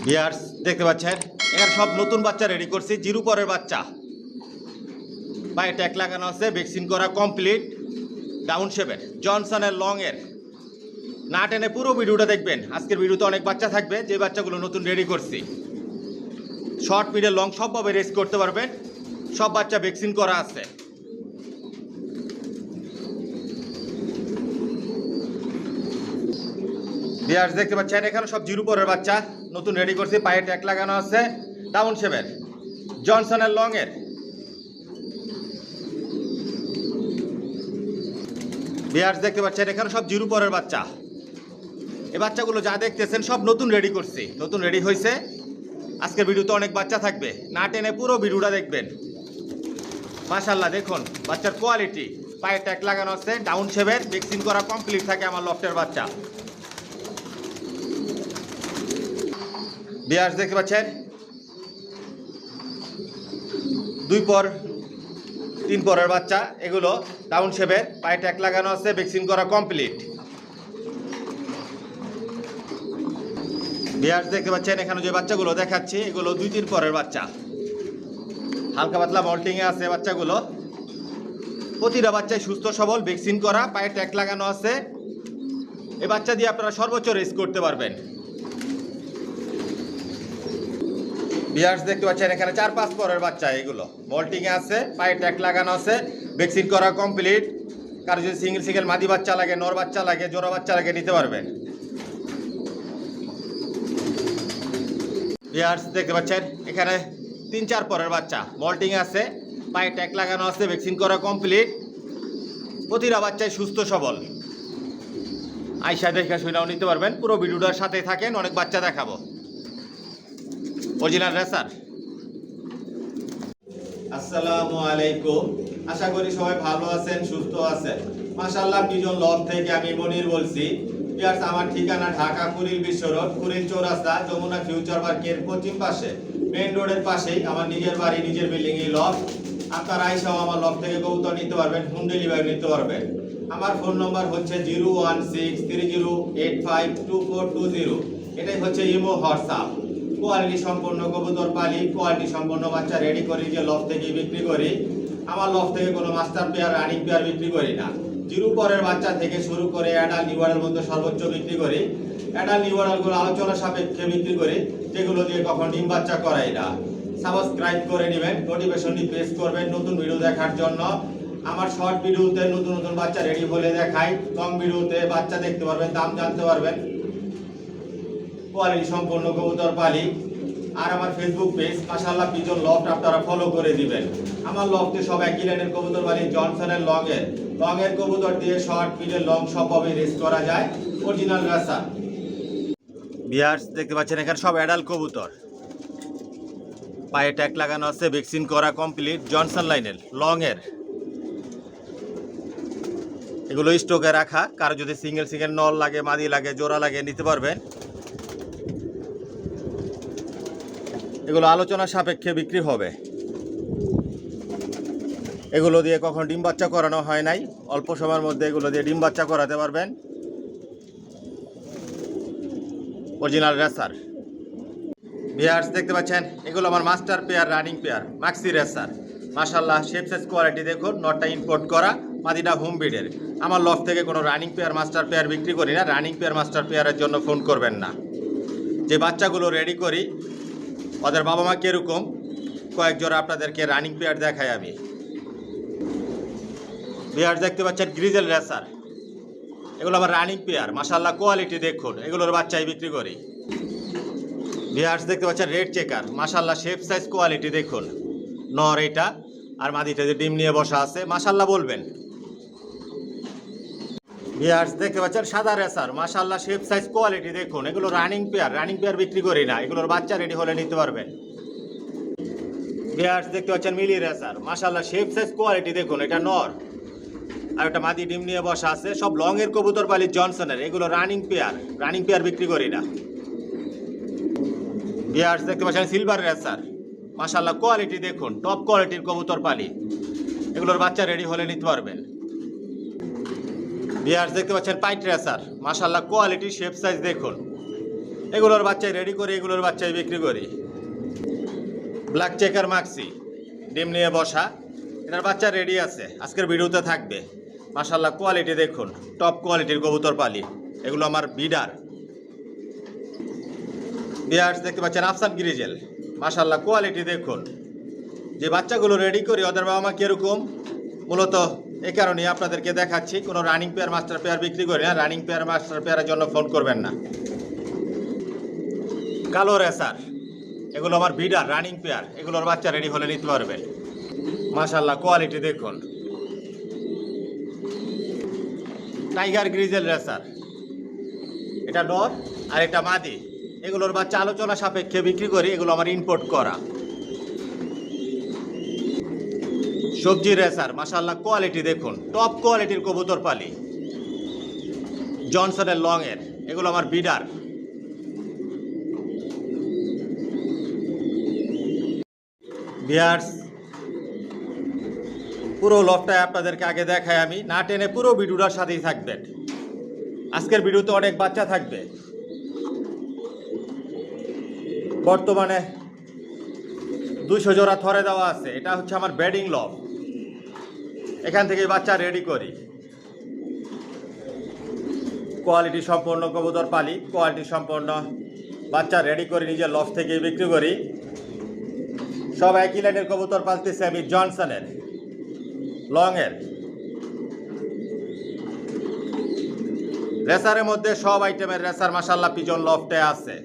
Viewers দেখতে পাচ্ছেন এখানে সব নতুন বাচ্চা রেডি করছি, জিরো পরের বাচ্চা। পায়ে ট্যাগ লাগানো আছে, ভ্যাকসিন করা কমপ্লিট, ডাউন শেপের জনসনের লং এর। না টেনে পুরো ভিডিওটা দেখবেন। আজকের ভিডিওতে অনেক বাচ্চা থাকবে, যে বাচ্চাগুলো নতুন রেডি করছি। শর্ট মিডিয়াম লং সবভাবে রেস করতে পারবেন, সব বাচ্চা ভ্যাকসিন করা আছে। ভিউয়ার্স দেখতে পাচ্ছেন এখানে সব জিরো পরের বাচ্চা নতুন রেডি করছি, পায়ে ট্যাগ লাগানো আছে, ডাউন শেপের জনসনের লং এর। ভিউয়ার্স দেখতে পাচ্ছেন এখানে সব জিরো পরের বাচ্চা। এই বাচ্চাগুলো যা দেখতেছেন সব নতুন রেডি করছি, নতুন রেডি হয়েছে। আজকের ভিডিওতে অনেক বাচ্চা থাকবে, না টেনে পুরো ভিডিওটা দেখবেন। মাশাআল্লাহ দেখুন বাচ্চার কোয়ালিটি, পায়ে ট্যাগ লাগানো আছে, ডাউন শেপের, ভ্যাকসিন করা কমপ্লিট থাকে আমার লফটের বাচ্চা। ভিউয়ার্স দেখতে পাচ্ছেন দুই পর তিন পরের বাচ্চা, এগুলো ডাউন শেপের, পায়ে ট্যাগ লাগানো আছে, ভ্যাকসিন করা কমপ্লিট। ভিউয়ার্স দেখতে পাচ্ছেন এখানে যে বাচ্চাগুলো দেখাচ্ছি এগুলো দুই তিন পরের বাচ্চা, হালকা পাতলা মল্টিংয়ে আছে বাচ্চাগুলো। প্রতিটা বাচ্চাই সুস্থ সবল, ভ্যাকসিন করা, পায়ে ট্যাগ লাগানো আছে। এই বাচ্চা দিয়ে আপনারা সর্বোচ্চ রেস করতে পারবেন। ভিউয়ার্স দেখতে পাচ্ছেন এখানে 4-5 পরের বাচ্চা, এগুলো মল্টিংয়ে আছে, পায়ে ট্যাগ লাগানো আছে, ভ্যাকসিন করা কমপ্লিট। কারো যদি সিঙ্গেল সিঙ্গেল মাদি বাচ্চা লাগে, নর বাচ্চা লাগে, জোড়া বাচ্চা লাগে, নিতে পারবেন। ভিউয়ার্স দেখতে পাচ্ছেন এখানে 3-4 পরের বাচ্চা মল্টিং আছে, পায়ে ট্যাগ লাগানো আছে, ভ্যাকসিন করা কমপ্লিট। প্রতিটা বাচ্চাই সুস্থ সবল, আইসা দেখা শুনেও নিতে পারবেন। পুরো ভিডিওটার সাথেই থাকেন, অনেক বাচ্চা দেখাবো। Original racer. আসসালামু আলাইকুম, আশা করি সবাই ভালো আছেন, সুস্থ আছেন। মাশাআল্লাহ পিজন লফ থেকে আমি মনির বলছি। ভিউয়ার্স আমার ঠিকানা ঢাকা কুড়িল বিশ্ব রোড, কুড়িল চৌরাস্তা, যমুনা ফিউচার পার্কের পশ্চিম পাশে, মেইন রোডের পাশেই আমার নিজের বাড়ি, নিজের বিল্ডিং এই লফ। আপনারা আইসাও আমার লফ থেকে কবুতর নিতে পারবেন, হোম ডেলিভারি নিতে পারবেন। আমার ফোন নম্বর হচ্ছে 01630852420। এটাই হচ্ছে ইমো হোয়াটসঅ্যাপ। কোয়ালিটি সম্পন্ন কবুতর পালি, কোয়ালিটি সম্পন্ন বাচ্চা রেডি করি, যে লফ থেকে বিক্রি করি। আমার লফ থেকে কোনো মাস্টার পেয়ার, রানিং পেয়ার বিক্রি করি না। জিরো পরের বাচ্চা থেকে শুরু করে অ্যাডাল্ট নিউয়ারের মধ্যে সর্বোচ্চ বিক্রি করি। অ্যাডাল্ট নিউয়ারগুলো আলোচনা সাপেক্ষে বিক্রি করি, যেগুলো দিয়ে কখন ডিম বাচ্চা করাই না। সাবস্ক্রাইব করে নেবেন, নোটিফিকেশনটি প্রেস করবেন নতুন ভিডিও দেখার জন্য। আমার শর্ট ভিডিওতে নতুন নতুন বাচ্চা রেডি হলে দেখাই, লং ভিডিওতে বাচ্চা দেখতে পারবেন, দাম জানতে পারবেন। কোয়ালিটি সম্পন্ন কবুতর পালি। আর আমার ফেসবুক পেজ মাশাআল্লাহ পিজন লফট আপনারা ফলো করে দিবেন। আমার লফটে সব একই লাইনের কবুতর পালি, জনসনের লং এর কবুতর দিয়ে শর্ট মিডল লং সবভাবে রেস করা যায়, অরিজিনাল রেসার। ভিউয়ার্স দেখতে পাচ্ছেন এখানে সব অ্যাডাল্ট কবুতর, পায়ে ট্যাগ লাগানো আছে, ভ্যাকসিন করা কমপ্লিট, জনসন লাইনের লং এর। এগুলো স্টকে রাখা, কারো যদি সিঙ্গেল সিঙ্গেল নল লাগে, মাদি লাগে, জোড়া লাগে, নিতে পারবেন। এগুলো আলোচনা সাপেক্ষে বিক্রি হবে। এগুলো দিয়ে কখন ডিম বাচ্চা করানো হয় নাই, অল্প সময়ের মধ্যে এগুলো দিয়ে ডিম বাচ্চা করাতে পারবেন, অরিজিনাল রেসার। ভিউয়ার্স দেখতে পাচ্ছেন এগুলো আমার master pair, running pair, maxi racer. মাশাআল্লাহ শেপ সাইজ কোয়ালিটি দেখুন, নটটা ইম্পোর্ট করা, মাদিটা হোম ব্রিডের। আমার লফ থেকে কোনো রানিং পেয়ার, মাস্টার পেয়ার বিক্রি করি না। রানিং পেয়ার, মাস্টার পেয়ারের জন্য ফোন করবেন না। যে বাচ্চাগুলো রেডি করি ওদের বাবা মা কীরকম, কয়েক জোড়া আপনাদেরকে রানিং পেয়ার দেখাই আমি। ভিউয়ার্স দেখতে পাচ্ছেন গ্রিজেল রেসার, এগুলো আমার রানিং পেয়ার। মাশাআল্লাহ কোয়ালিটি দেখুন, এগুলোর বাচ্চাই বিক্রি করি। ভিউয়ার্স দেখতে পাচ্ছেন রেড চেকার, মাশাআল্লাহ শেপ সাইজ কোয়ালিটি দেখুন, নর এটা, আর মাদিটা যে ডিম নিয়ে বসা আছে, মাশাআল্লাহ বলবেন। ভিউয়ার্স দেখতে পাচ্ছেন সাদা রেসার, মাশাআল্লাহ শেপ সাইজ কোয়ালিটি দেখুন, এগুলো রানিং পেয়ার বিক্রি করি না। এগুলোর বাচ্চা রেডি হলে নিতে পারবেন। ভিউয়ার্স দেখতে পাচ্ছেন মিলি রেসার, মাশাআল্লাহ শেপ সাইজ কোয়ালিটি দেখুন, এটা নর আর একটা মাদি ডিম নিয়ে বসা আছে। সব লং এর কবুতর পালি, জনসনের, এগুলো রানিং পেয়ার বিক্রি করি না। ভিউয়ার্স দেখতে পাচ্ছেন সিলভার রেসার, মাশাআল্লাহ কোয়ালিটি দেখুন, টপ কোয়ালিটির কবুতর পালি, এগুলোর বাচ্চা রেডি হলে নিতে পারবেন। ভিউয়ার্স দেখতে পাচ্ছেন পাইট রেসার, মাশাআল্লাহ কোয়ালিটি শেপ সাইজ দেখুন, এগুলোর বাচ্চাই রেডি করি, এগুলোর বাচ্চাই বিক্রি করি। ব্ল্যাক চেকার মাক্সি ডিম নিয়ে বসা, এটার বাচ্চা রেডি আছে, আজকের ভিডিওতে থাকবে। মাশাআল্লাহ কোয়ালিটি দেখুন, টপ কোয়ালিটির কবুতর পালি, এগুলো আমার বিডার। বিয়ার্স দেখতে পাচ্ছেন আফসান গ্রিজেল, মাশাআল্লাহ কোয়ালিটি দেখুন। যে বাচ্চাগুলো রেডি করি ওদের বাবা মা কীরকম, মূলত এই কারণেই আপনাদেরকে দেখাচ্ছি। কোনো রানিং পেয়ার মাস্টার পেয়ার বিক্রি করি না, রানিং পেয়ার মাস্টার পেয়ারের জন্য ফোন করবেন না। কালো রেসার, এগুলো আমার বিডার রানিং পেয়ার, এগুলোর বাচ্চা রেডি হলে নিতে পারবেন। মাশাআল্লাহ কোয়ালিটি দেখুন। টাইগার গ্রিজেল রেসার, এটা নর আর এটা মাদি, এগুলোর বাচ্চা আলোচনা সাপেক্ষে বিক্রি করি, এগুলো আমার ইম্পোর্ট করা। সবজি রেসার, মাশাআল্লাহ কোয়ালিটি দেখুন, টপ কোয়ালিটির কবুতর পালি, জনসনের লং এর, এগুলো আমার বিডার। বিয়ার্স পুরো লফটায় আপনাদেরকে আগে দেখায় আমি, না টেনে পুরো ভিডিওটার সাথেই থাকবেন। আজকের ভিডিওতে অনেক বাচ্চা থাকবে। বর্তমানে 200 জোড়া থরে দেওয়া আছে, এটা হচ্ছে আমার ব্যাডিং লফ, এখান থেকে বাচ্চা রেডি করি। কোয়ালিটি সম্পন্ন কবুতর পালি, কোয়ালিটি সম্পন্ন বাচ্চা রেডি করে নিজের লফ থেকে বিক্রি করি। সব একই লাইনের কবুতর পালতেছি আমি, জনসনের লং এর। রেসারের মধ্যে সব আইটেমের রেসার মাশাআল্লাহ পিজন লফটে আছে।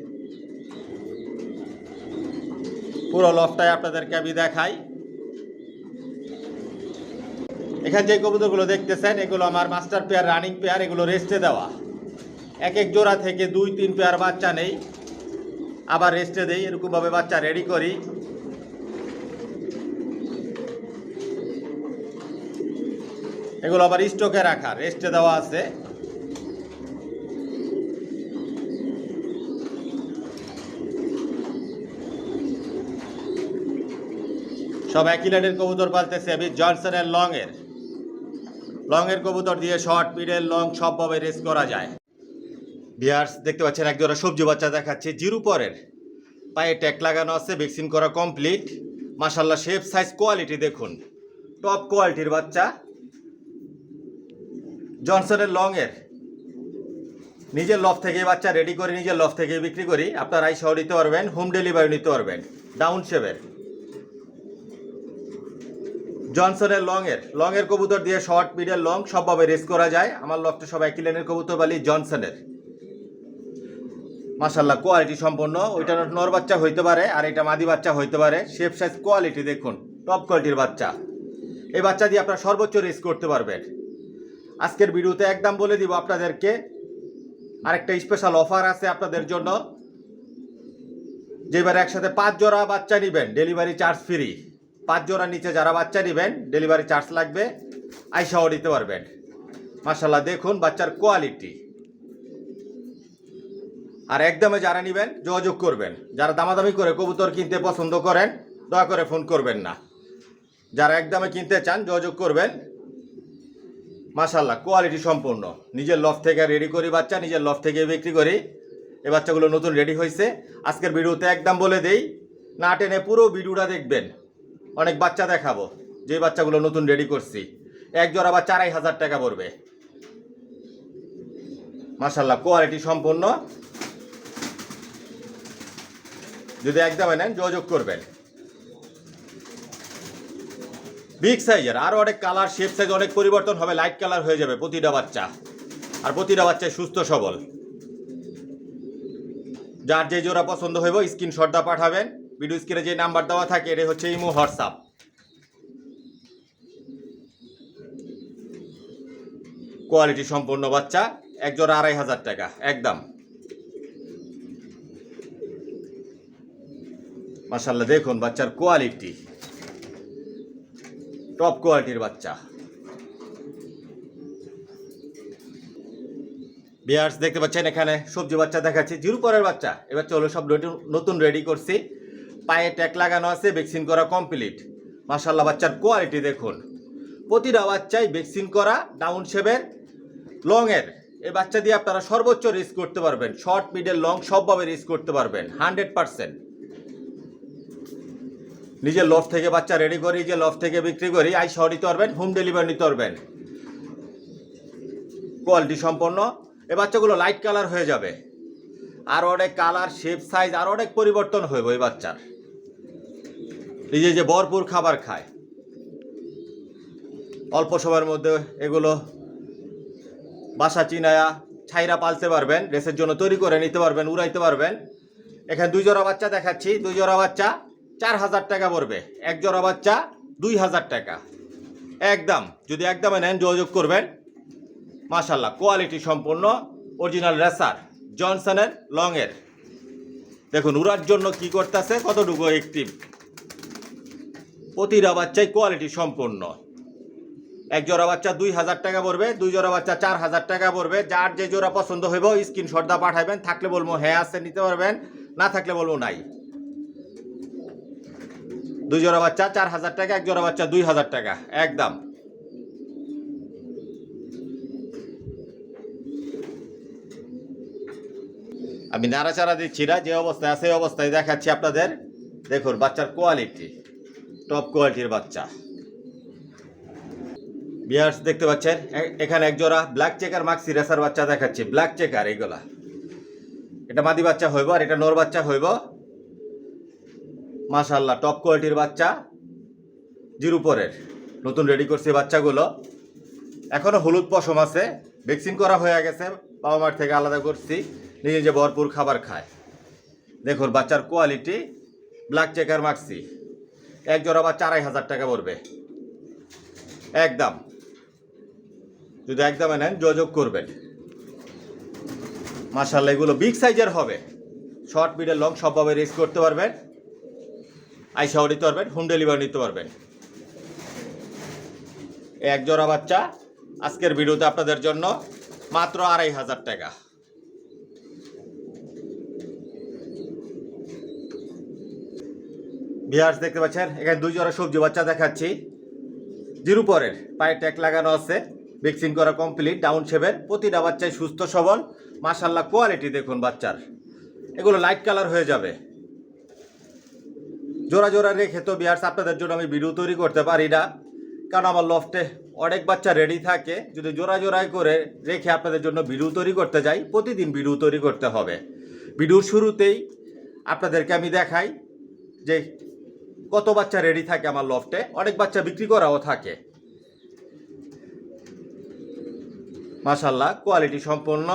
পুরো লফটায় আপনাদেরকে আমি দেখাই। এখানে যে কবুতরগুলো দেখতেছেন এগুলো আমার মাস্টার পেয়ার রানিং পেয়ার, এগুলো রেস্টে দেওয়া। এক এক জোড়া থেকে 2-3 পেয়ার বাচ্চা নেই, আবার রেস্টে দেই, এরকমভাবে বাচ্চা রেডি করি। এগুলো আবার স্টকে রাখা, রেস্টে দেওয়া আছে। সব একই লাইনের কবুতর পালতেছে আমি, জনসনের লং এর কবুতর দিয়ে শর্ট মিডল লং সবভাবে রেস করা যায়। বিয়ার্স দেখতে পাচ্ছেন এক জোড়া সবজি বাচ্চা দেখাচ্ছি, জিরো পরের, পায়ে ট্যাগ লাগানো আছে, ভ্যাকসিন করা কমপ্লিট। মাশাআল্লাহ শেপ সাইজ কোয়ালিটি দেখুন, টপ কোয়ালিটির বাচ্চা, জনসনের লং এর। নিজের লফ থেকে বাচ্চা রেডি করে নিজের লফ থেকে বিক্রি করি, আপনারা সহ নিতে পারবেন, হোম ডেলিভারি নিতে পারবেন। ডাউন শেপের জনসনের লং এর কবুতর দিয়ে শর্ট মিডল লং সবভাবে রেস করা যায়। আমার লফটে সব একই লাইনের কবুতর বালি, জনসনের। মাশাআল্লাহ কোয়ালিটি সম্পন্ন, ওইটা নর বাচ্চা হইতে পারে আর এটা মাদি বাচ্চা হইতে পারে। শেপ সাইজ কোয়ালিটি দেখুন, টপ কোয়ালিটির বাচ্চা। এই বাচ্চা দিয়ে আপনারা সর্বোচ্চ রেস করতে পারবেন। আজকের ভিডিওতে একদম বলে দিব আপনাদেরকে, আরেকটা স্পেশাল অফার আছে আপনাদের জন্য। যেবার একসাথে 5 জোড়া বাচ্চা নেবেন ডেলিভারি চার্জ ফ্রি। 5 জোড়ার নিচে যারা বাচ্চা নেবেন ডেলিভারি চার্জ লাগবে, আইসাও দিতে পারবেন। মাশাআল্লাহ দেখুন বাচ্চার কোয়ালিটি। আর একদমে যারা নেবেন যোগাযোগ করবেন। যারা দামাদামি করে কবুতর কিনতে পছন্দ করেন দয়া করে ফোন করবেন না। যারা একদমে কিনতে চান যোগাযোগ করবেন। মাশাআল্লাহ কোয়ালিটি সম্পূর্ণ, নিজের লফ থেকে রেডি করি বাচ্চা, নিজের লফ থেকে বিক্রি করি। এই বাচ্চাগুলো নতুন রেডি হয়েছে। আজকের ভিডিওতে একদম বলে দেই, না টেনে পুরো ভিডিওটা দেখবেন। অনেক বাচ্চা দেখাবো যে বাচ্চাগুলো নতুন রেডি করছি। এক জোড়া বা 4,500 টাকা পড়বে। মাশাআল্লাহ কোয়ালিটি সম্পূর্ণ, যদি একদমে নেন যোগাযোগ করবেন। বিগ সাইজের, আরও অনেক কালার শেপ সাইজ অনেক পরিবর্তন হবে, লাইট কালার হয়ে যাবে প্রতিটা বাচ্চা। আর প্রতিটা বাচ্চায় সুস্থ সবল। যার যে জোড়া পছন্দ হইব স্ক্রিনশটটা পাঠাবেন। ভিডিও স্ক্রিনে যে নাম্বার দেওয়া থাকে এটা হচ্ছে ইমো হোয়াটসঅ্যাপ। কোয়ালিটি সম্পূর্ণ বাচ্চা, এক জোড়া 2,500 টাকা একদম। মাশাআল্লাহ দেখুন বাচ্চার কোয়ালিটি, টপ কোয়ালিটির বাচ্চা। বিয়ার্স দেখতে পাচ্ছেন এখানে সবজি বাচ্চা দেখাচ্ছি, জিরো পরের বাচ্চা। এবার চলো সব নতুন রেডি করছি, পায়ে ট্যাগ লাগানো আছে, ভ্যাকসিন করা কমপ্লিট। মাশাআল্লাহ বাচ্চার কোয়ালিটি দেখুন, প্রতিটা বাচ্চাই ভ্যাকসিন করা, ডাউন শেপের লং এর। এই বাচ্চা দিয়ে আপনারা সর্বোচ্চ রেস করতে পারবেন, শর্ট মিডল লং সবভাবে রেস করতে পারবেন 100%। নিজের লফট থেকে বাচ্চা রেডি করি, যে লফট থেকে বিক্রি করি, আইসাও নিতে পারবেন, হোম ডেলিভারি নিতে পারবেন। কোয়ালিটি সম্পন্ন এই বাচ্চাগুলো লাইট কালার হয়ে যাবে, আর অনেক কালার শেপ সাইজ আর অনেক পরিবর্তন হইব এই বাচ্চার। নিজে যে ভরপুর খাবার খায়, অল্প সময়ের মধ্যে এগুলো বাসা চিনায়া ছাইরা পালতে পারবেন, রেসের জন্য তৈরি করে নিতে পারবেন, উড়াইতে পারবেন। এখানে 2 জোড়া বাচ্চা দেখাচ্ছি, 2 জোড়া বাচ্চা 4000 টাকা পড়বে, 1 জোড়া বাচ্চা 2000 টাকা একদম। যদি একদমে নেন যোগাযোগ করবেন। মাশাআল্লাহ কোয়ালিটি সম্পন্ন অরিজিনাল রেসার জনসনের লংয়ের। দেখুন উড়ার জন্য কি করতেছে, কতটুকু অ্যাক্টিভ। প্রতিটা বাচ্চাই কোয়ালিটি সম্পন্ন। 1 জোড়া বাচ্চা 2000 টাকা পড়বে, 2 জোড়া বাচ্চা 4000 টাকা পড়বে। যার যে জোড়া পছন্দ হইব স্ক্রিনশট দা পাঠাবেন, থাকলে বলবো হ্যাঁ আছে নিতে পারবেন, না থাকলে বলবো নাই। 2 জোড়া বাচ্চা 4000 টাকা, 1 জোড়া বাচ্চা 2000 টাকা একদম। আমি নাড়াচাড়া দিচ্ছি না, যে অবস্থায় আছে সেই অবস্থায় দেখাচ্ছি আপনাদের। দেখুন বাচ্চার কোয়ালিটি টপ কোয়ালিটির বাচ্চা। বিয়ার্স দেখতে পাচ্ছেন এখানে 1 জোড়া ব্ল্যাক চেকার মাক্সি রেসার বাচ্চা দেখাচ্ছি, ব্ল্যাক চেকার এগুলা। এটা মাদি বাচ্চা হইব আর এটা নর বাচ্চা হইব। মাশাআল্লাহ টপ কোয়ালিটির বাচ্চা, জিরো পরের নতুন রেডি করছে বাচ্চাগুলো। এখনো হলুদ পশম আছে, ভ্যাকসিন করা হয়ে গেছে, বাবা মার থেকে আলাদা করছি, নিজে যে ভরপুর খাবার খায়। দেখুন বাচ্চার কোয়ালিটি ব্ল্যাক চেকার মাক্সি। 1 জোড়া বাচ্চা 2500 টাকা পড়বে একদম। যদি একদমে নেন যোগাযোগ করবেন। মাশাআল্লাহ এগুলো বিগ সাইজের হবে, শর্ট মিডল লং সবভাবে রেস করতে পারবেন, আইসাও নিতে পারবেন, হোম ডেলিভারি নিতে পারবেন। 1 জোড়া বাচ্চা আজকের ভিডিওতে আপনাদের জন্য মাত্র 2500 টাকা। ভিউয়ার্স দেখতে পাচ্ছেন এখানে 2 জোড়া সবজি বাচ্চা দেখাচ্ছি, জিরো পরের, পায়ে ট্যাগ লাগানো আছে, ভ্যাকসিন করা কমপ্লিট, ডাউন শেপের। প্রতিটা বাচ্চাই সুস্থ সবল। মাশাআল্লাহ কোয়ালিটি দেখুন বাচ্চার, এগুলো লাইট কালার হয়ে যাবে। জোড়া জোড়া রেখে তো ভিউয়ার্স আপনাদের জন্য আমি ভিডিও তৈরি করতে পারি না, কারণ আমার লফটে অনেক বাচ্চা রেডি থাকে। যদি জোড়া জোড়ায় করে রেখে আপনাদের জন্য ভিডিও তৈরি করতে যাই, প্রতিদিন ভিডিও তৈরি করতে হবে। ভিডিওর শুরুতেই আপনাদেরকে আমি দেখাই যে কত বাচ্চা রেডি থাকে আমার লফটে, অনেক বাচ্চা বিক্রি করাও থাকে। মাশাআল্লাহ কোয়ালিটি সম্পন্ন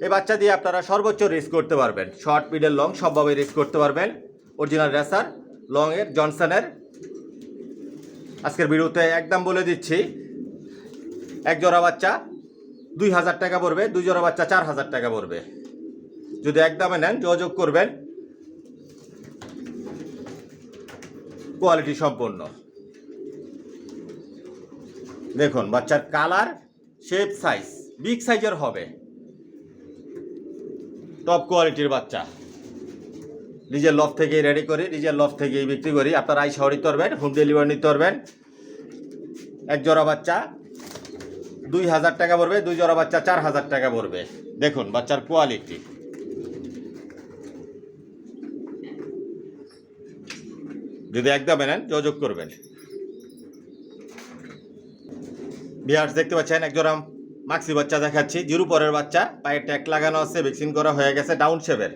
এই বাচ্চা দিয়ে আপনারা সর্বোচ্চ রেস করতে পারবেন, শর্ট মিডল লং সবভাবে রেস করতে পারবেন। অরিজিনাল রেসার লংয়ের জনসনের। আজকের ভিডিওতে একদম বলে দিচ্ছি, 1 জোড়া বাচ্চা 2000 টাকা পড়বে, 2 জোড়া বাচ্চা 4000 টাকা পড়বে। যদি একদমে নেন যোগাযোগ করবেন। কোয়ালিটি সম্পন্ন। দেখুন বাচ্চার কালার শেপ সাইজ বিগ সাইজের হবে, টপ কোয়ালিটির বাচ্চা। নিজের লফট থেকেই রেডি করি, নিজের লফট থেকেই বিক্রি করি। আপনারা আইসাও নিতে পারবেন, হোম ডেলিভারি নিতে পারবেন। 1 জোড়া বাচ্চা 2000 টাকা পড়বে, 2 জোড়া বাচ্চা 4000 টাকা পড়বে। দেখুন বাচ্চার কোয়ালিটি। যদি একদমে নেন যোগাযোগ করবেন। ভিউয়ার্স দেখতে পাচ্ছেন 1 জোড়া মাক্সি বাচ্চা দেখাচ্ছি, জিরো পরের বাচ্চা, পায়ে ট্যাগ লাগানো আছে, ভ্যাকসিন করা হয়ে গেছে, ডাউন শেপের।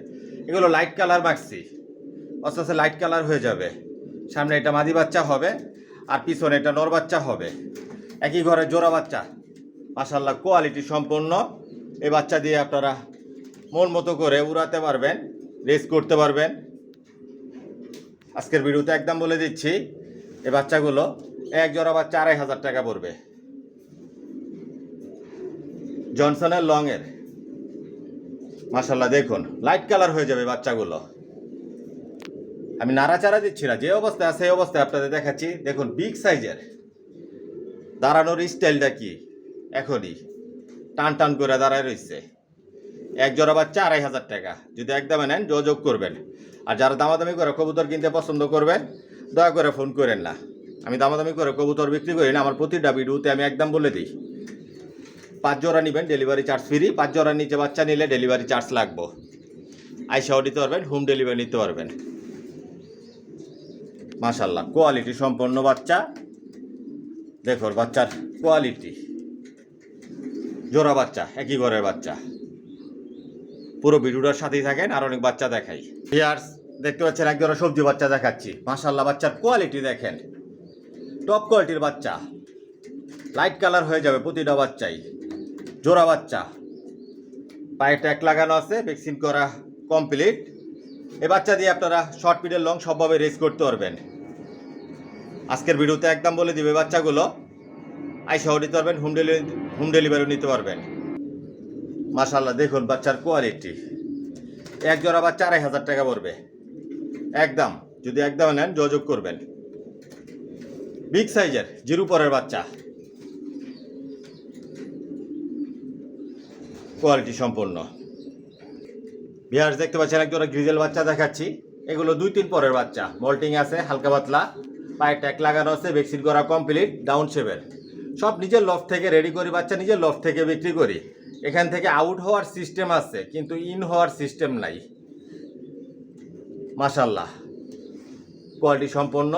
এগুলো লাইট কালার মাক্সি, আস্তে আস্তে লাইট কালার হয়ে যাবে। সামনে এটা মাদি বাচ্চা হবে আর পিছনে এটা নর বাচ্চা হবে, একই ঘরের জোড়া বাচ্চা। মাশাআল্লাহ কোয়ালিটি সম্পন্ন এই বাচ্চা দিয়ে আপনারা মন মতো করে উড়াতে পারবেন, রেস করতে পারবেন। আজকের ভিডিওতে একদম বলে দিচ্ছি এই বাচ্চাগুলো 1 জোড়া বাচ্চা 2500 টাকা পড়বে, জনসনের লংয়ের। মাশাআল্লাহ দেখুন লাইট কালার হয়ে যাবে বাচ্চাগুলো। আমি নাড়াচাড়া দিচ্ছি না, যে অবস্থায় আছে সেই অবস্থায় আপনাদের দেখাচ্ছি। দেখুন বিগ সাইজের, দাঁড়ানোর স্টাইলটা কি, এখনই টান টান করে দাঁড়ায় রয়েছে। 1 জোড়া বাচ্চা 2500 টাকা। যদি একদমে নেন যোগাযোগ করবেন। আর যারা দামাদামি করে কবুতর কিনতে পছন্দ করবেন দয়া করে ফোন করেন না। আমি দামাদামি করে কবুতর বিক্রি করি না, আমার প্রতিটা ভিডিওতে আমি একদম বলে দিই 5 জোড়া নেবেন ডেলিভারি চার্জ ফ্রি, 5 জোড়ার নিচে বাচ্চা নিলে ডেলিভারি চার্জ লাগবে। আইসাও নিতে পারবেন, হোম ডেলিভারি নিতে পারবেন। মাশাআল্লাহ কোয়ালিটি সম্পন্ন বাচ্চা, দেখুন বাচ্চার কোয়ালিটি, জোড়া বাচ্চা, একই ঘরের বাচ্চা। পুরো ভিডিওটার সাথেই থাকেন, আর অনেক বাচ্চা দেখাই। ভিউয়ার্স দেখতে পাচ্ছেন এক জোড়া সবজি বাচ্চা দেখাচ্ছি। মাশাআল্লাহ বাচ্চার কোয়ালিটি দেখেন, টপ কোয়ালিটির বাচ্চা, লাইট কালার হয়ে যাবে প্রতিটা বাচ্চাই। জোড়া বাচ্চা, পায়ে ট্যাগ লাগানো আছে, ভ্যাকসিন করা কমপ্লিট। এই বাচ্চা দিয়ে আপনারা শর্ট পিরিয়ড লং সবভাবে রেস করতে পারবেন। আজকের ভিডিওতে একদম বলে দিবে বাচ্চাগুলো আইসাও নিতে পারবেন, হোম ডেলিভারি নিতে পারবেন। মাশাআল্লাহ দেখুন বাচ্চার কোয়ালিটি। এক জোড়া বাচ্চা 2,500 টাকা পড়বে একদম। যদি একদম নেন যোগাযোগ করবেন। বিগ সাইজের জিরো পরের বাচ্চা, কোয়ালিটি সম্পন্ন। ভিউয়ার্স দেখতে পাচ্ছেন এক জোড়া গ্রিজেল বাচ্চা দেখাচ্ছি। এগুলো 2-3 পরের বাচ্চা, মল্টিং আছে, হালকা পাতলা, পায়ে ট্যাগ লাগানো আছে, ভ্যাকসিন করা কমপ্লিট, ডাউন শেপের। সব নিজের লফট থেকে রেডি করি বাচ্চা, নিজের লফট থেকে বিক্রি করি। এখান থেকে আউট হওয়ার সিস্টেম আছে, কিন্তু ইন হওয়ার সিস্টেম নাই। মাশাআল্লাহ কোয়ালিটি সম্পন্ন।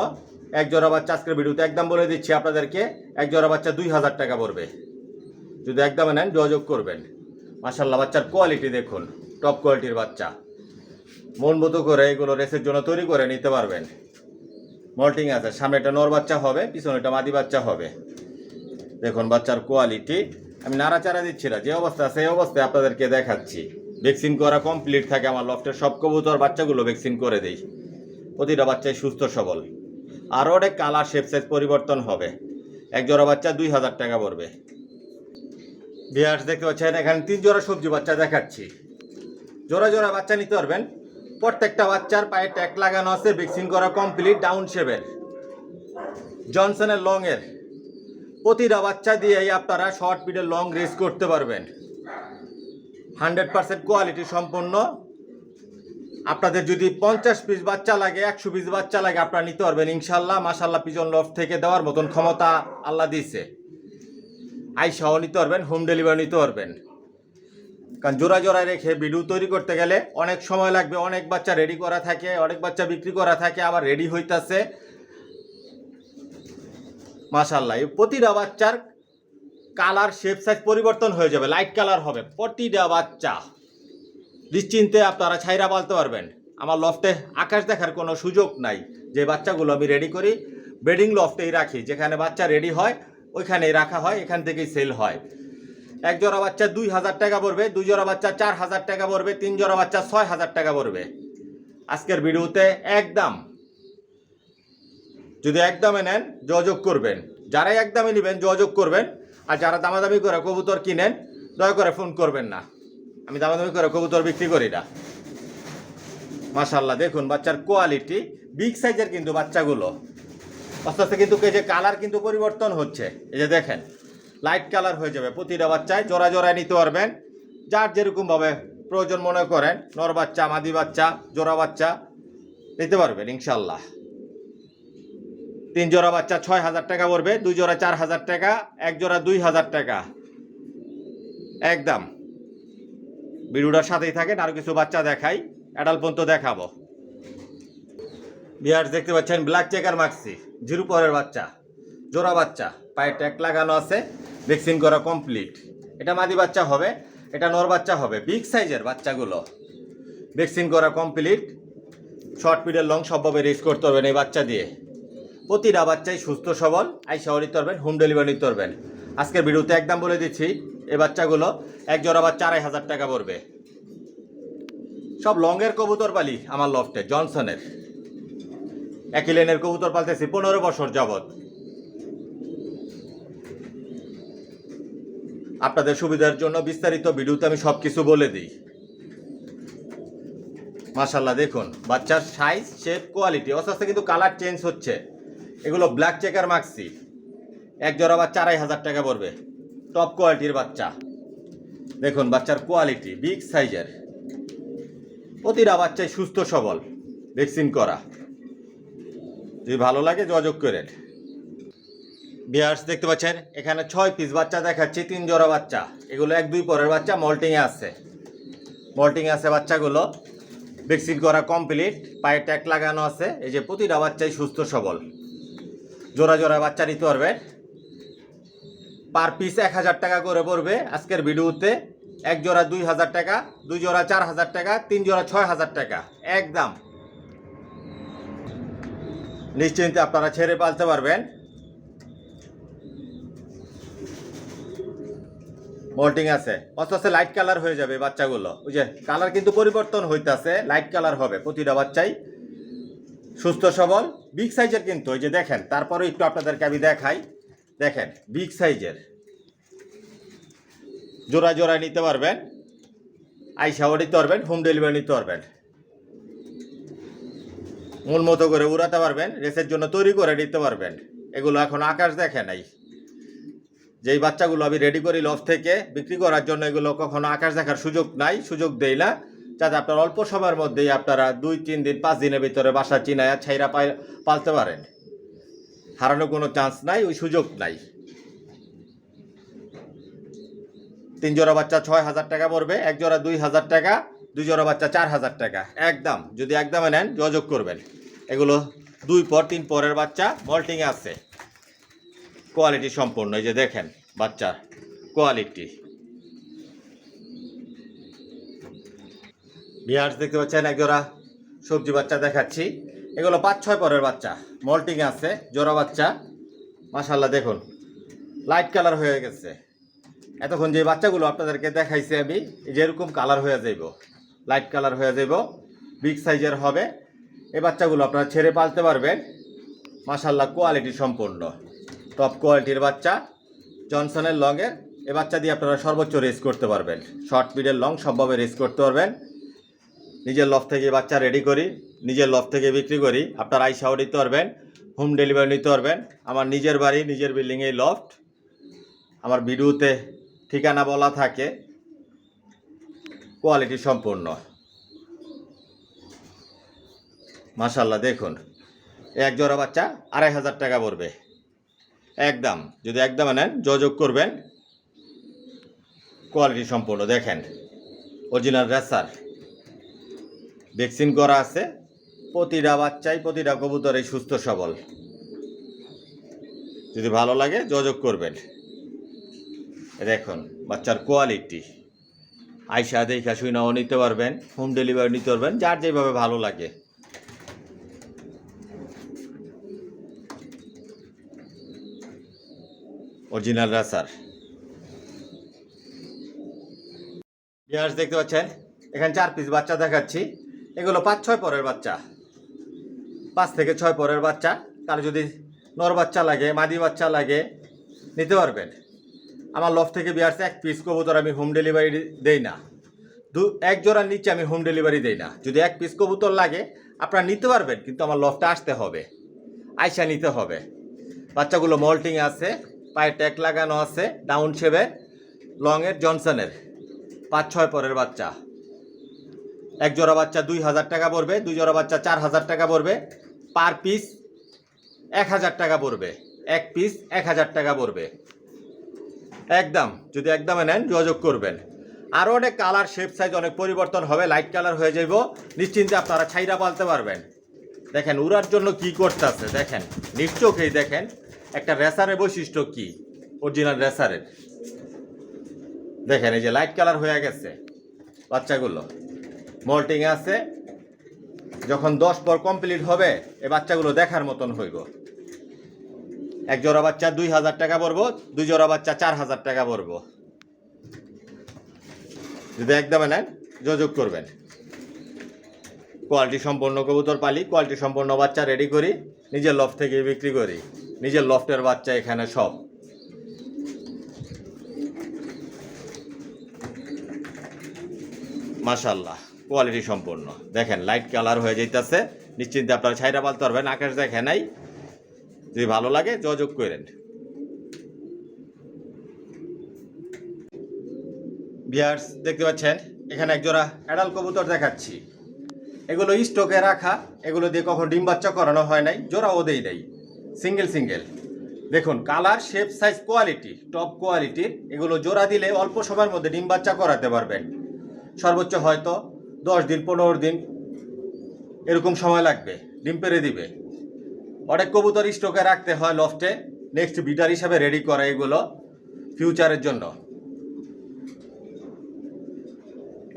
এক জোড়া বাচ্চা আজকের ভিডিওতে একদম বলে দিচ্ছি আপনাদেরকে, এক জোড়া বাচ্চা 2,000 টাকা পড়বে। যদি একদম নেন যোগাযোগ করবেন। মাশাআল্লাহ বাচ্চার কোয়ালিটি দেখুন, টপ কোয়ালিটির বাচ্চা। মন মতো করে এগুলো রেসের জন্য তৈরি করে নিতে পারবেন। মল্টিং আছে, সামনে একটা নর বাচ্চা হবে, পিছনে একটা মাদি বাচ্চা হবে। দেখুন বাচ্চার কোয়ালিটি। আমি নাড়াচাড়া দিচ্ছি না, যে অবস্থা আছে এই অবস্থায় আপনাদেরকে দেখাচ্ছি। ভ্যাকসিন করা কমপ্লিট থাকে আমার লফটের সব কবুতর বাচ্চাগুলো ভ্যাকসিন করে দেই। প্রতিটা বাচ্চাই সুস্থ সবল। আরও অনেক কালার শেপ সাইজ পরিবর্তন হবে। এক জোড়া বাচ্চা 2,000 টাকা পড়বে। ভিউয়ার্স দেখতে পাচ্ছেন এখানে 3 জোড়া সবজি বাচ্চা দেখাচ্ছি। জোড়া জোড়া বাচ্চা নিতে পারবেন। প্রত্যেকটা বাচ্চার পায়ে ট্যাগ লাগানো আছে, ভ্যাকসিন করা কমপ্লিট, ডাউন শেপের, জনসনের লং এর। প্রতিটা বাচ্চা দিয়েই আপনারা শর্ট পিরিয়ড লং রেস করতে পারবেন। 100% কোয়ালিটি সম্পন্ন। আপনাদের যদি 50 পিস বাচ্চা লাগে, 100 পিস বাচ্চা লাগে, আপনারা নিতে পারবেন ইনশাল্লাহ। মাশাআল্লাহ পিজন লফট থেকে দেওয়ার মতন ক্ষমতা আল্লাহ দিয়েছে। আইসাও নিতে পারবেন, হোম ডেলিভারি নিতে পারবেন। কারণ জোড়া জোড়ায় রেখে ভিডিও তৈরি করতে গেলে অনেক সময় লাগবে। অনেক বাচ্চা রেডি করা থাকে, অনেক বাচ্চা বিক্রি করা থাকে, আবার রেডি হইতাছে। মাশাআল্লাহ এই প্রতিটা বাচ্চার কালার শেপ সাইজ পরিবর্তন হয়ে যাবে, লাইট কালার হবে প্রতিটা বাচ্চা। নিশ্চিন্তে আপনারা ছাইরা পালতে পারবেন। আমার লফটে আকাশ দেখার কোনো সুযোগ নাই। যে বাচ্চাগুলো আমি রেডি করি ব্রিডিং লফটেই রাখি, যেখানে বাচ্চা রেডি হয় ওইখানেই রাখা হয়, এখান থেকেই সেল হয়। এক জোড়া বাচ্চা 2,000 টাকা পড়বে, 2 জোড়া বাচ্চা 4,000 টাকা পড়বে, 3 জোড়া বাচ্চা 6,000 টাকা পড়বে আজকের ভিডিওতে একদম। যদি একদমে নেন যোগাযোগ করবেন। যারাই একদমে নেবেন যোগাযোগ করবেন। আর যারা দামাদামি করে কবুতর কিনেন দয়া করে ফোন করবেন না। আমি দামাদামি করে কবুতর বিক্রি করি না। মাশাআল্লাহ দেখুন বাচ্চার কোয়ালিটি, বিগ সাইজের কিন্তু বাচ্চাগুলো। আস্তে আস্তে কিন্তু এই যে কালার কিন্তু পরিবর্তন হচ্ছে, এই যে দেখেন লাইট কালার হয়ে যাবে প্রতিটা বাচ্চায়। জোড়া জোড়ায় নিতে পারবেন, যার যেরকমভাবে প্রয়োজন মনে করেন। নর বাচ্চা, মাদি বাচ্চা, জোড়া বাচ্চা নিতে পারবেন ইনশাল্লাহ। 3 জোড়া বাচ্চা 6,000 টাকা পড়বে, 2 জোড়া 4,000 টাকা, 1 জোড়া 2,000 টাকা একদম। ভিডিওটার সাথেই থাকেন, আরও কিছু বাচ্চা দেখাই, অ্যাডাল্ট পর্যন্ত দেখাবো। ভিউয়ার্স দেখতে পাচ্ছেন ব্ল্যাক চেকার মাক্সি, জিরো পরের বাচ্চা, জোড়া বাচ্চা, পায়ে ট্যাগ লাগানো আছে, ভ্যাকসিন করা কমপ্লিট। এটা মাদি বাচ্চা হবে, এটা নর বাচ্চা হবে। বিগ সাইজের বাচ্চাগুলো, ভ্যাকসিন করা কমপ্লিট, শর্ট পিরিয়ড লং সবভাবে রেস করতে পারবেন এই বাচ্চা দিয়ে। প্রতিটা বাচ্চাই সুস্থ সবল, আইসাও নিতে পারবেন, হোম ডেলিভারি নিতে পারবেন। আজকের ভিডিওতে একদম বলে দিচ্ছি এই বাচ্চাগুলো এক জোড়া বাচ্চা 2,500 টাকা পড়বে। সব লংয়ের কবুতর পালি আমার লফটে, জনসনের। একই লেনের কবুতর পালতেছি 15 বছর যাবত। আপনাদের সুবিধার জন্য বিস্তারিত ভিডিওতে আমি সব কিছু বলে দিই। মাশাআল্লাহ দেখুন বাচ্চার সাইজ, শেপ, কোয়ালিটি। আস্তে আস্তে কিন্তু কালার চেঞ্জ হচ্ছে। এগুলো ব্ল্যাক চেকার মাক্সি, এক জোড়া বাচ্চা 2,500 টাকা পড়বে। টপ কোয়ালিটির বাচ্চা। দেখুন বাচ্চার কোয়ালিটি, বিগ সাইজের। প্রতিটা বাচ্চাই সুস্থ সবল, ভ্যাকসিন করা। যদি ভালো লাগে যোগাযোগ করেন। ভিউয়ার্স দেখতে পাচ্ছেন এখানে 6 পিস বাচ্চা দেখাচ্ছি, 3 জোড়া বাচ্চা। এগুলো 1-2 পরের বাচ্চা, মল্টিংয়ে আছে। মল্টিংয়ে আছে বাচ্চাগুলো, ভ্যাকসিন করা কমপ্লিট, পায়ে ট্যাগ লাগানো আছে। এই যে প্রতিটা বাচ্চাই সুস্থ সবল, জোড়া জোড়া বাচ্চা নিতে পারবেন। পার পিস 1000 টাকা করে পড়বে আজকের ভিডিওতে। 1 জোড়া 2000 টাকা, 2 জোড়া 4000 টাকা, 3 জোড়া 6000 টাকা একদম। নিশ্চিন্তে আপনারা ছেড়ে পালতে পারবেন। মোল্টিং আছে, আস্তে আস্তে লাইট কালার হয়ে যাবে বাচ্চাগুলো। ওই যে কালার কিন্তু পরিবর্তন হইতাছে, লাইট কালার হবে প্রতিটা বাচ্চাই, সুস্থ সবল, বিগ সাইজের কিন্তু। ওই যে দেখেন, তারপরে একটু আপনাদেরকে আমি দেখাই, দেখেন বিগ সাইজের, জোড়া জোড়া নিতে পারবেন, আইসাও নিতে পারবেন, হোম ডেলিভারি নিতে পারবেন, মূল মতো করে উড়াতে পারবেন, রেসের জন্য তৈরি করে নিতে পারবেন। এগুলো এখন আকাশ দেখে নাই, যেই বাচ্চাগুলো আমি রেডি করি লফ থেকে বিক্রি করার জন্য, এগুলো কখনো আকাশ দেখার সুযোগ নাই, সুযোগ দেই না, যাতে আপনারা অল্প সময়ের মধ্যেই আপনারা 2-3 দিন 5 দিনের ভিতরে বাসা চিনায়া ছাইরা পালতে পারেন। হারানোর কোনো চান্স নাই, ওই সুযোগ নাই। 3 জোড়া বাচ্চা 6000 টাকা পড়বে, 1 জোড়া 2000 টাকা, 2 জোড়া বাচ্চা 4000 টাকা একদম। যদি একদমে নেন যোগাযোগ করবেন। এগুলো 2-3 পরের বাচ্চা, মল্টিংয়ে আছে, কোয়ালিটি সম্পূর্ণ। এই যে দেখেন বাচ্চার কোয়ালিটি। ভিউয়ার্স দেখতে পাচ্ছেন এক জোড়া সবজি বাচ্চা দেখাচ্ছি। এগুলো 5-6 পরের বাচ্চা, মল্টিংয়ে আছে, জোড়া বাচ্চা। মাশাআল্লাহ দেখুন লাইট কালার হয়ে গেছে। এতক্ষণ যে বাচ্চাগুলো আপনাদেরকে দেখাইছি আমি, যেরকম কালার হয়ে যাইব, লাইট কালার হয়ে যাইব, বিগ সাইজের হবে। এই বাচ্চাগুলো আপনারা ছেড়ে পালতে পারবেন। মাশাআল্লাহ কোয়ালিটি সম্পূর্ণ, টপ কোয়ালিটির বাচ্চা, জনসনের লংয়ের। এ বাচ্চা দিয়ে আপনারা সর্বোচ্চ রেস করতে পারবেন, শর্ট মিডল লং সবভাবে রেস করতে পারবেন। নিজের লফ থেকে বাচ্চা রেডি করি, নিজের লফ থেকে বিক্রি করি, আপনারা আইসাও নিতে পারবেন, হোম ডেলিভারি নিতে পারবেন। আমার নিজের বাড়ি, নিজের বিল্ডিংয়ে লফট। আমার ভিডিওতে ঠিকানা বলা থাকে, কোয়ালিটি সম্পূর্ণ। মাশাআল্লাহ দেখুন, এক জোড়া বাচ্চা 2500 টাকা পড়বে একদম। যদি একদম নেন যোগাযোগ করবেন, কোয়ালিটি সম্পূর্ণ। দেখেন অরিজিনাল রেসার, ভ্যাকসিন করা আছে, প্রতিটা বাচ্চাই প্রতিটা কবুতরই সুস্থ সবল। যদি ভালো লাগে যোগাযোগ করবেন। দেখুন বাচ্চার কোয়ালিটি, আইসা দেখা শুনাও নিতে পারবেন, হোম ডেলিভারি নিতে পারবেন, যার যেভাবে ভালো লাগে। Original racer. ভিউয়ার্স দেখতে পাচ্ছেন এখানে 4 পিস বাচ্চা দেখাচ্ছি। এগুলো 5-6 পরের বাচ্চা, 5 থেকে 6 পরের বাচ্চা। কারো যদি নর বাচ্চা লাগে, মাদি বাচ্চা লাগে, নিতে পারবেন। আমার লফ থেকে ভিউয়ার্স 1 পিস কবুতর আমি হোম ডেলিভারি দেই না, 1 জোড়ার নিচে আমি হোম ডেলিভারি দেই না। যদি 1 পিস কবুতর লাগে আপনারা নিতে পারবেন, কিন্তু আমার লফটা আসতে হবে, আইসা নিতে হবে। বাচ্চাগুলো মল্টিং আছে, পায়ে ট্যাগ লাগানো আছে, ডাউন শেপে লংয়ের, জনসনের, 5-6 পরের বাচ্চা। 1 জোড়া বাচ্চা 2000 টাকা পড়বে, 2 জোড়া বাচ্চা 4000 টাকা পড়বে, পার পিস 1000 টাকা পড়বে, 1 পিস 1000 টাকা পড়বে একদম। যদি একদমে নেন যোগাযোগ করবেন। আরও অনেক কালার, শেপ, সাইজ অনেক পরিবর্তন হবে, লাইট কালার হয়ে যাইব। নিশ্চিন্তে আপনারা ছাইরা পালতে পারবেন। দেখেন উড়ার জন্য কি করতে আছে, দেখেন নিশ্চয়ই দেখেন একটা রেসারের বৈশিষ্ট্য কি, অরিজিনাল রেসারের। দেখেন এই যে লাইট কালার হয়ে গেছে বাচ্চাগুলো, মল্টিং আছে। যখন 10 পর কমপ্লিট হবে এই বাচ্চাগুলো দেখার মতন হইব। 1 জোড়া বাচ্চা 2000 টাকা পড়বো, 2 জোড়া বাচ্চা 4000 টাকা পড়বো। যদি একদমে নেন যোগাযোগ করবেন। কোয়ালিটি সম্পন্ন কবুতর পালি, কোয়ালিটি সম্পন্ন বাচ্চা রেডি করি, নিজের লফট থেকে বিক্রি করি, নিজের লফটের বাচ্চা এখানে সব। মাশাআল্লাহ কোয়ালিটি সম্পন্ন। দেখেন লাইট কালার হয়ে যাইতেছে, নিশ্চিন্তে আপনারা ছাইরা পালতে পারবেন, আকাশ দেখে নাই। যদি ভালো লাগে যোগাযোগ করেন। ভিউয়ার্স দেখতে পাচ্ছেন এখানে এক জোড়া অ্যাডাল্ট কবুতর দেখাচ্ছি। এগুলো স্টকে রাখা, এগুলো দিয়ে কখন ডিম বাচ্চা করানো হয় নাই, জোড়াও দেই নাই, সিঙ্গেল সিঙ্গেল। দেখুন colour, shape, size, quality top কোয়ালিটির। এগুলো জোড়া দিলে অল্প সময়ের মধ্যে ডিম বাচ্চা করাতে পারবেন। সর্বোচ্চ হয়তো 10 দিন 15 দিন এরকম সময় লাগবে, ডিম পেড়ে দিবে। অনেক কবুতর স্টকে রাখতে হয় লফটে, নেক্সট বিডার হিসাবে রেডি করা এগুলো ফিউচারের জন্য।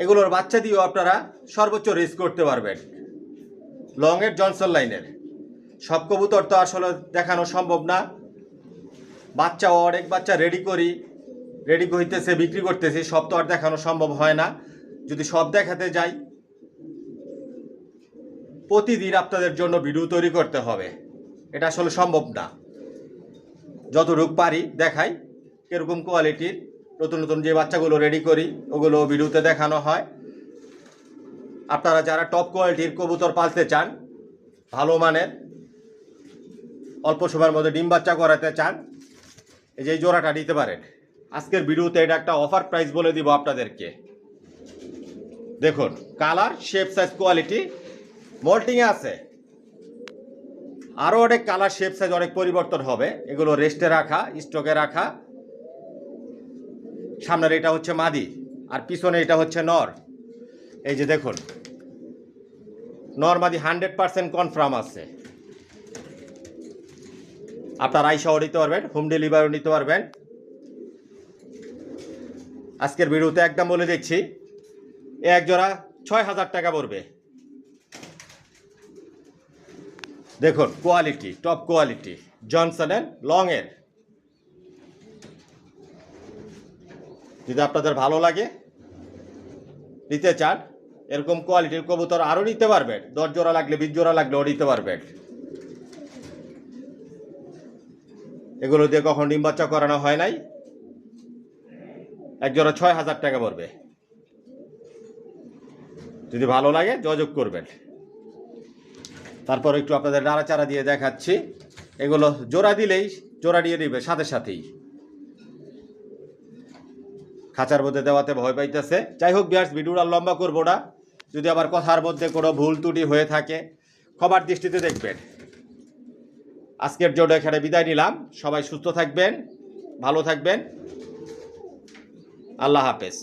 এগুলোর বাচ্চা দিয়েও আপনারা সর্বোচ্চ রেস করতে পারবেন। লংয়ের, জনসন লাইনের সব কবুতর তো আসলে দেখানো সম্ভব না। বাচ্চাও অনেক বাচ্চা রেডি হইতেছে, বিক্রি করতেছে, সব তো আর দেখানো সম্ভব হয় না। যদি সব দেখাতে যাই প্রতিদিন আপনাদের জন্য ভিডিও তৈরি করতে হবে, এটা আসলে সম্ভব না। যতটুকু পারি দেখাই কিরকম কোয়ালিটির নতুন নতুন যে বাচ্চাগুলো রেডি করি ওগুলো ভিডিওতে দেখানো হয়। আপনারা যারা টপ কোয়ালিটির কবুতর পালতে চান, ভালো মানের, অল্প সময়ের মধ্যে ডিম বাচ্চা করাতে চান, এই যে জোড়াটা নিতে পারেন। আজকের ভিডিওতে এটা একটা অফার প্রাইস বলে দিব আপনাদেরকে। দেখুন কালার, শেপ, সাইজ, কোয়ালিটি মোল্টিংয়ে আছে। আরও অনেক কালার, শেপ, সাইজ অনেক পরিবর্তন হবে। এগুলো রেস্টে রাখা, স্টকে রাখা। সামনের এটা হচ্ছে মাদি আর পিছনে এটা হচ্ছে নর। এই যে দেখুন নর মাদি 100% কনফার্ম আছে। আপনারা আইসাও নিতে পারবেন, হোম ডেলিভারিও নিতে পারবেন। আজকের ভিডিওতে একদম বলে দিচ্ছি, এক জোড়া 6000 টাকা পড়বে। দেখুন কোয়ালিটি, টপ কোয়ালিটি, জনসনের লংয়ের। যদি আপনাদের ভালো লাগে, নিতে চান, এরকম কোয়ালিটির কবুতর আরও নিতে পারবেন। 10 জোড়া লাগলে, 20 জোড়া লাগলেও নিতে পারবেন। এগুলো দিয়ে কখন ডিম বাচ্চা করানো হয় নাই। এক জোড়া 6000 টাকা পড়বে। যদি ভালো লাগে যোগাযোগ করবেন। তারপর একটু আপনাদের নাড়াচাড়া দিয়ে দেখাচ্ছি। এগুলো জোড়া দিলেই জোড়া দিয়ে দিবে সাথে সাথেই। খাঁচার মধ্যে দেওয়াতে ভয় পাইতেছে। যাই হোক ভিউয়ার্স, ভিডিওটা লম্বা করবো না। যদি আবার কথার মধ্যে কোনো ভুল ত্রুটি হয়ে থাকে ক্ষমার দৃষ্টিতে দেখবেন। আজকের জন্য এখানে বিদায় নিলাম। সবাই সুস্থ থাকবেন, ভালো থাকবেন। আল্লাহ হাফেজ।